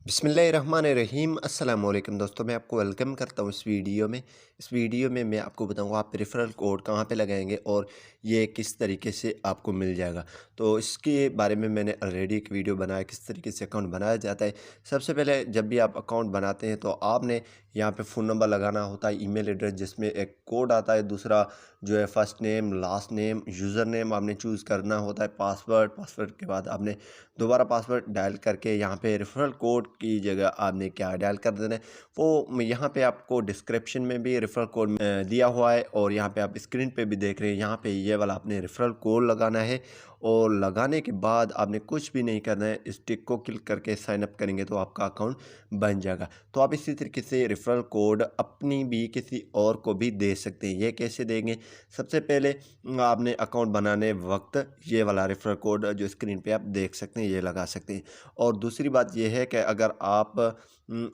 बिस्मिल्लाहिर्रहमानिर्रहीम अस्सलाम वालेकुम दोस्तों, मैं आपको वेलकम करता हूँ इस वीडियो में मैं आपको बताऊँगा आप रेफ़रल कोड कहाँ पे लगाएंगे और ये किस तरीके से आपको मिल जाएगा। तो इसके बारे में मैंने ऑलरेडी एक वीडियो बनाया किस तरीके से अकाउंट बनाया जाता है। सबसे पहले जब भी आप अकाउंट बनाते हैं तो आपने यहाँ पे फ़ोन नंबर लगाना होता है, ईमेल एड्रेस जिसमें एक कोड आता है, दूसरा जो है first name, last name, user name आपने चूज़ करना होता है, पासवर्ड के बाद आपने दोबारा पासवर्ड डायल करके यहाँ पे रेफरल कोड की जगह आपने क्या डायल कर देना है वो यहाँ पे आपको डिस्क्रिप्शन में भी रेफरल कोड दिया हुआ है और यहाँ पे आप स्क्रीन पे भी देख रहे हैं। यहाँ पे ये वाला आपने रेफरल कोड लगाना है और लगाने के बाद आपने कुछ भी नहीं करना है, इस टिक को क्लिक करके साइन अप करेंगे तो आपका अकाउंट बन जाएगा। तो आप इसी तरीके से रेफरल कोड अपनी भी किसी और को भी दे सकते हैं। ये कैसे देंगे? सबसे पहले आपने अकाउंट बनाने वक्त ये वाला रेफरल कोड जो स्क्रीन पे आप देख सकते हैं ये लगा सकते हैं। और दूसरी बात ये है कि अगर आप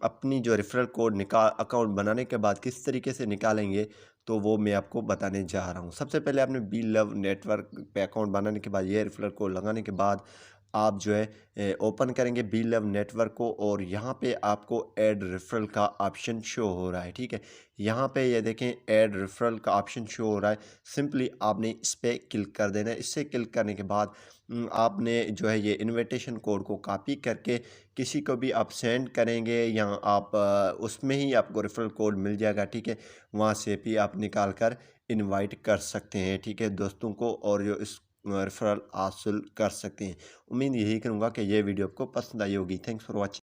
अपनी जो रेफरल कोड निकाल अकाउंट बनाने के बाद किस तरीके से निकालेंगे तो वो मैं आपको बताने जा रहा हूँ। सबसे पहले आपने बी लव नेटवर्क पे अकाउंट बनाने के बाद ये रेफरल कोड लगाने के बाद आप जो है ओपन करेंगे बी लव नेटवर्क को और यहाँ पे आपको ऐड रेफरल का ऑप्शन शो हो रहा है। ठीक है, यहाँ पे ये देखें ऐड रेफरल का ऑप्शन शो हो रहा है। सिंपली आपने इस पर क्लिक कर देना है। इससे क्लिक करने के बाद आपने जो है ये इनविटेशन कोड को कॉपी करके किसी को भी आप सेंड करेंगे या आप उसमें ही आपको रेफरल कोड मिल जाएगा। ठीक है, वहाँ से भी आप निकाल कर इनवाइट कर सकते हैं। ठीक है, दोस्तों को और जो इस रेफरल हासिल कर सकते हैं। उम्मीद यही करूँगा कि ये वीडियो आपको पसंद आई होगी। Thanks for watching.